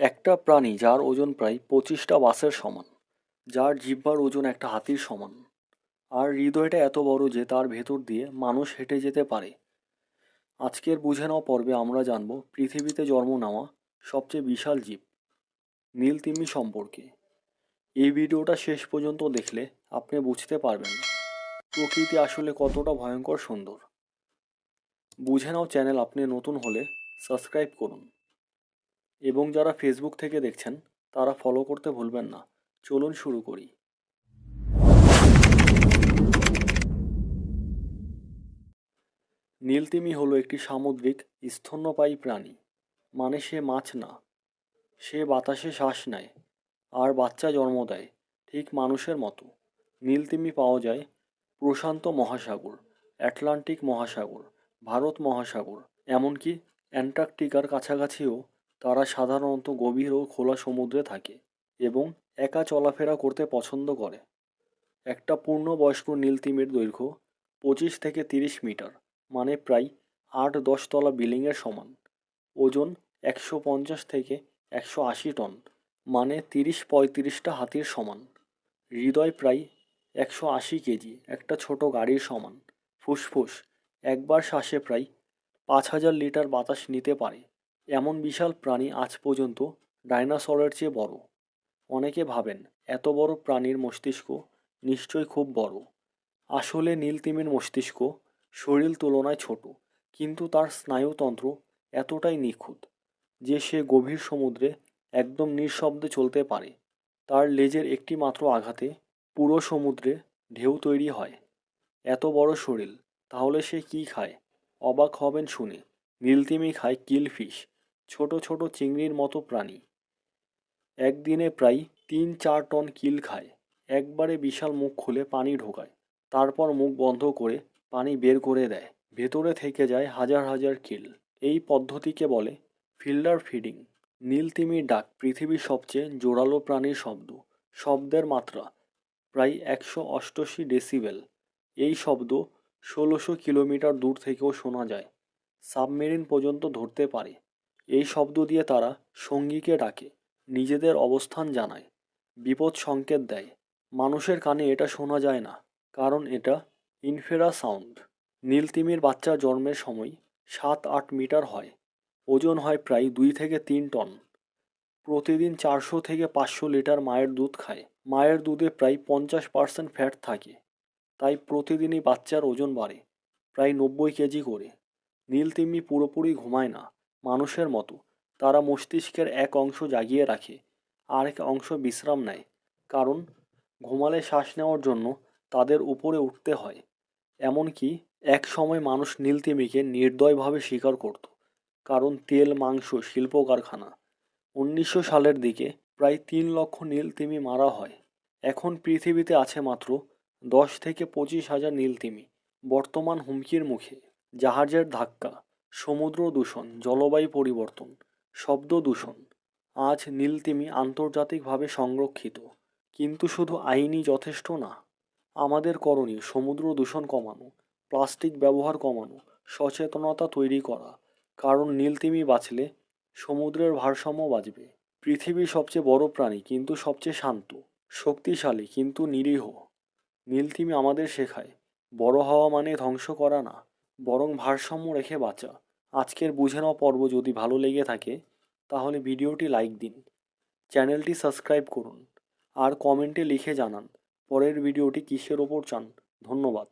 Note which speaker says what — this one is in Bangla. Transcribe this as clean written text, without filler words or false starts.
Speaker 1: একটা প্রাণী যার ওজন প্রায় 25টা বাসের সমান, যার জিহ্বার ওজন একটা হাতির সমান, আর হৃদয়টা এত বড় যে তার ভেতর দিয়ে মানুষ হেঁটে যেতে পারে। আজকের বুঝে নাও পর্বে আমরা জানব পৃথিবীতে জন্ম নেওয়া সবচেয়ে বিশাল জীব নীলতিমি সম্পর্কে। এই ভিডিওটা শেষ পর্যন্ত দেখলে আপনি বুঝতে পারবেন প্রকৃতি আসলে কতটা ভয়ঙ্কর সুন্দর। বুঝে নাও চ্যানেল আপনি নতুন হলে সাবস্ক্রাইব করুন, এবং যারা ফেসবুক থেকে দেখছেন তারা ফলো করতে ভুলবেন না। চলুন শুরু করি। নীলতিমি হলো একটি সামুদ্রিক স্তন্যপায়ী প্রাণী। মানে সে মাছ না, সে বাতাসে শ্বাস নেয় আর বাচ্চা জন্ম দেয়, ঠিক মানুষের মতো। নীলতিমি পাওয়া যায় প্রশান্ত মহাসাগর, আটলান্টিক মহাসাগর, ভারত মহাসাগর, এমনকি অ্যান্টার্কটিকার কাছাকাছিও। তারা সাধারণত গভীর ও খোলা সমুদ্রে থাকে এবং একা চলাফেরা করতে পছন্দ করে। একটা পূর্ণবয়স্ক নীলতিমির দৈর্ঘ্য 25 থেকে 30 মিটার, মানে প্রায় 8-10 তলা বিল্ডিংয়ের সমান। ওজন 150 থেকে 180 টন, মানে 30-35টা হাতির সমান। হৃদয় প্রায় 180 কেজি, একটা ছোট গাড়ির সমান। ফুসফুস একবার শ্বাসে প্রায় 5,000 লিটার বাতাস নিতে পারে। এমন বিশাল প্রাণী আজ পর্যন্ত ডাইনোসরের চেয়ে বড়। অনেকে ভাবেন এত বড় প্রাণীর মস্তিষ্ক নিশ্চয়ই খুব বড়। আসলে নীলতিমির মস্তিষ্ক শরীর তুলনায় ছোট, কিন্তু তার স্নায়ুতন্ত্র এতটাই নিখুঁত যে সে গভীর সমুদ্রে একদম নিঃশব্দে চলতে পারে। তার লেজের একটি মাত্র আঘাতে পুরো সমুদ্রে ঢেউ তৈরি হয়। এত বড় শরীর, তাহলে সে কী খায়? অবাক হবেন শুনে। নীলতিমি খায় কিলফিশ, ছোট ছোট চিংড়ির মতো প্রাণী। একদিনে প্রায় 3-4 টন কিল খায়। একবারে বিশাল মুখ খুলে পানি ঢোকায়, তারপর মুখ বন্ধ করে পানি বের করে দেয়। ভেতরে থেকে যায় হাজার হাজার কিল। এই পদ্ধতিকে বলে ফিল্টার ফিডিং। নীলতিমির ডাক পৃথিবীর সবচেয়ে জোরালো প্রাণীর শব্দ। শব্দের মাত্রা প্রায় 188 ডেসিবেল। এই শব্দ 1600 কিলোমিটার দূর থেকেও শোনা যায়। সাবমেরিন পর্যন্ত ধরতে পারে। এই শব্দ দিয়ে তারা সঙ্গীকে ডাকে, নিজেদের অবস্থান জানায়, বিপদ সংকেত দেয়। মানুষের কানে এটা শোনা যায় না, কারণ এটা ইনফ্রাসাউন্ড। নীলতিমির বাচ্চা জন্মের সময় 7-8 মিটার হয়। ওজন হয় প্রায় 2 থেকে 3 টন। প্রতিদিন 400 থেকে 500 লিটার মায়ের দুধ খায়। মায়ের দুধে প্রায় 50% ফ্যাট থাকে, তাই প্রতিদিনই বাচ্চার ওজন বাড়ে প্রায় 90 কেজি করে। নীলতিমি পুরোপুরি ঘুমায় না মানুষের মতো। তারা মস্তিষ্কের এক অংশ জাগিয়ে রাখে, আরেক অংশ বিশ্রাম নেয়, কারণ ঘুমালে শ্বাস নেওয়ার জন্য তাদের উপরে উঠতে হয়। এমনকি এক সময় মানুষ নীলতিমিকে নির্দয়ভাবে শিকার করত, কারণ তেল, মাংস, শিল্প কারখানা। 1900 সালের দিকে প্রায় 3 লক্ষ নীলতিমি মারা হয়। এখন পৃথিবীতে আছে মাত্র 10 থেকে 25 হাজার নীলতিমি। বর্তমান হুমকির মুখে জাহাজের ধাক্কা, সমুদ্র দূষণ, জলবায়ু পরিবর্তন, শব্দ দূষণ। আজ নীলতিমি আন্তর্জাতিকভাবে সংরক্ষিত, কিন্তু শুধু আইনই যথেষ্ট না। আমাদের করণীয় সমুদ্র দূষণ কমানো, প্লাস্টিক ব্যবহার কমানো, সচেতনতা তৈরি করা। কারণ নীলতিমি বাঁচলে সমুদ্রের ভারসাম্য বাঁচবে। পৃথিবীর সবচেয়ে বড় প্রাণী কিন্তু সবচেয়ে শান্ত, শক্তিশালী কিন্তু নিরীহ। নীলতিমি আমাদের শেখায় বড় হওয়া মানে ধ্বংস করা না, বরং ভারসাম্য রেখে বাঁচা। আজকের বুঝে নাও পর্ব যদি ভালো লেগে থাকে তাহলে ভিডিওটি লাইক দিন, চ্যানেলটি সাবস্ক্রাইব করুন, আর কমেন্টে লিখে জানান পরের ভিডিওটি কিসের ওপর চান। ধন্যবাদ।